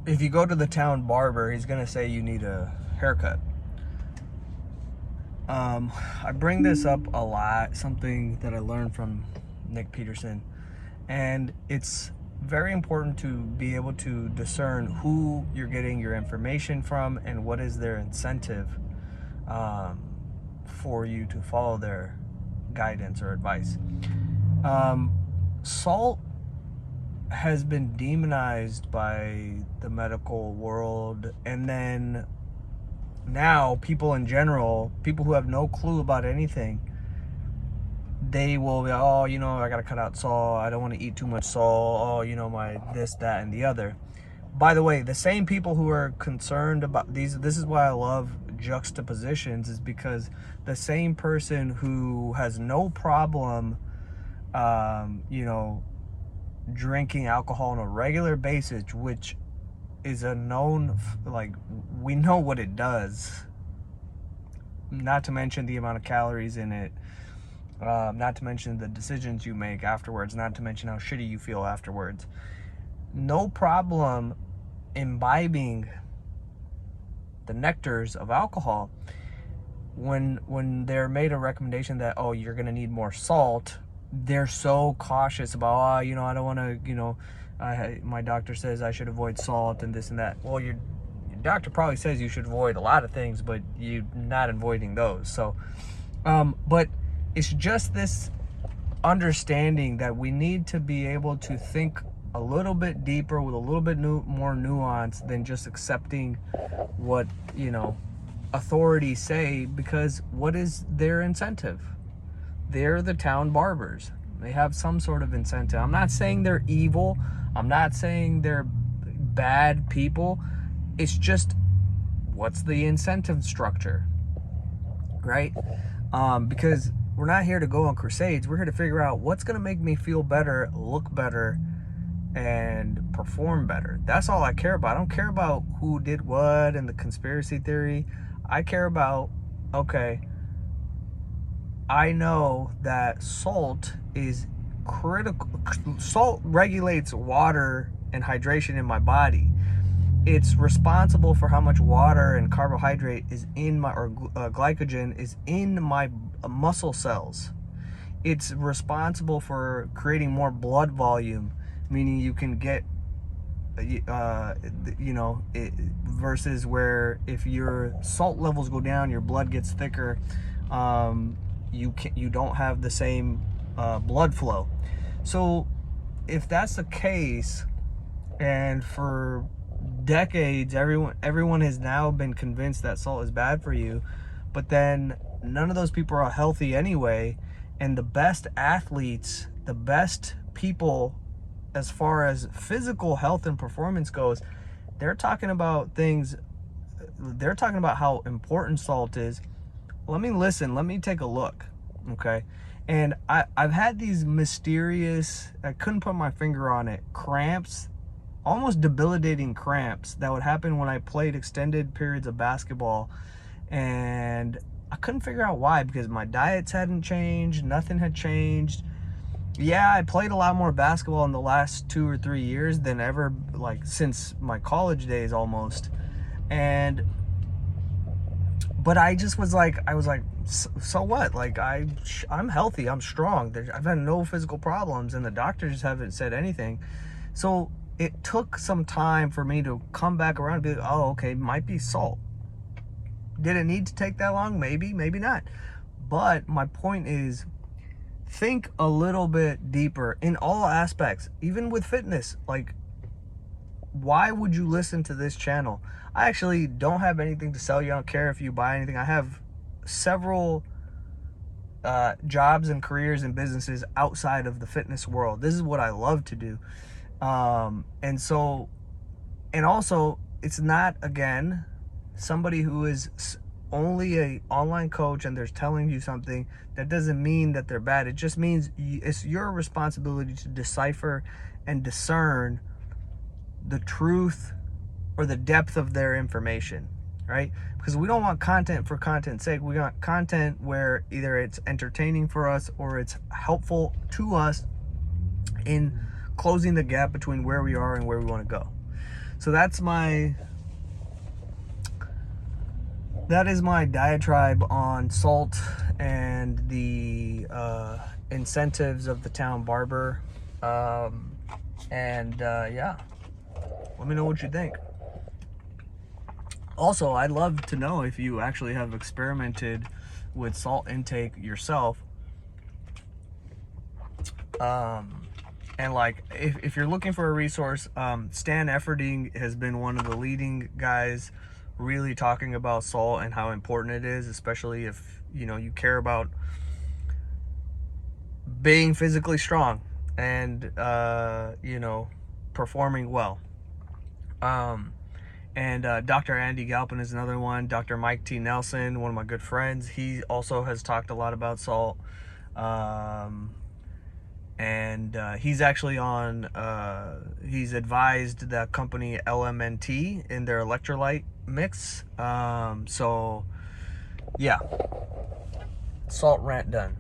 if you go to the town barber, he's gonna say you need a haircut. I bring this up a lot, something that I learned from Nick Peterson, and it's very important to be able to discern who you're getting your information from and what is their incentive for you to follow their guidance or advice. Salt has been demonized by the medical world, and then now people in general, people who have no clue about anything, they will be, oh, I gotta cut out salt, I don't want to eat too much salt, oh, my this, that, and the other. By the way, the same people who are concerned about this is why I love juxtapositions, is because the same person who has no problem drinking alcohol on a regular basis, which is a known, we know what it does, not to mention the amount of calories in it, not to mention the decisions you make afterwards, not to mention how shitty you feel afterwards. No problem imbibing the nectars of alcohol. When they're made a recommendation that, oh, you're gonna need more salt, they're so cautious about, I don't want to, my doctor says I should avoid salt and this and that. Well, your doctor probably says you should avoid a lot of things, but you're not avoiding those. So, but it's just this understanding that we need to be able to think a little bit deeper with a little bit more nuance than just accepting what, authorities say, because what is their incentive? They're the town barbers. They have some sort of incentive. I'm not saying they're evil. I'm not saying they're bad people. It's just, what's the incentive structure, right? Because we're not here to go on crusades. We're here to figure out what's going to make me feel better, look better, and perform better. That's all I care about. I don't care about who did what and the conspiracy theory. I care about, okay, I know that salt is critical. Salt regulates water and hydration in my body. It's responsible for how much water and carbohydrate is in my, or glycogen is in my muscle cells. It's responsible for creating more blood volume, meaning you can get, versus where if your salt levels go down, your blood gets thicker. You don't have the same blood flow. So if that's the case, and for decades everyone has now been convinced that salt is bad for you, but then none of those people are healthy anyway, and the best athletes, the best people as far as physical health and performance goes, they're talking about how important salt is. Let me take a look, okay? And I've had these mysterious, I couldn't put my finger on it, cramps, almost debilitating cramps that would happen when I played extended periods of basketball. And I couldn't figure out why, because my diets hadn't changed, nothing had changed. Yeah, I played a lot more basketball in the last 2 or 3 years than ever, since my college days almost. But I just was like, so what? I'm healthy, I'm strong. I've had no physical problems, and the doctors haven't said anything. So it took some time for me to come back around and be like, oh, okay, might be salt. Did it need to take that long? Maybe, maybe not. But my point is, think a little bit deeper in all aspects, even with fitness. Why would you listen to this channel? I actually don't have anything to sell you. I don't care if you buy anything. I have several jobs and careers and businesses outside of the fitness world. This is what I love to do. And also, it's not, again, somebody who is only a online coach and they're telling you something. That doesn't mean that they're bad. It just means it's your responsibility to decipher and discern the truth or the depth of their information, right? Because we don't want content for content's sake. We want content where either it's entertaining for us or it's helpful to us in closing the gap between where we are and where we want to go. So that is my diatribe on salt and the incentives of the town Barber. Yeah, let me know what you think. Also, I'd love to know if you actually have experimented with salt intake yourself. And like, if you're looking for a resource, Stan Efferding has been one of the leading guys really talking about salt and how important it is, especially if, you know, you care about being physically strong and, you know, performing well. And Dr. Andy Galpin is another one. Dr. Mike T. Nelson, one of my good friends, he also has talked a lot about salt. And he's actually on, he's advised the company LMNT in their electrolyte mix. So, yeah. Salt rant done.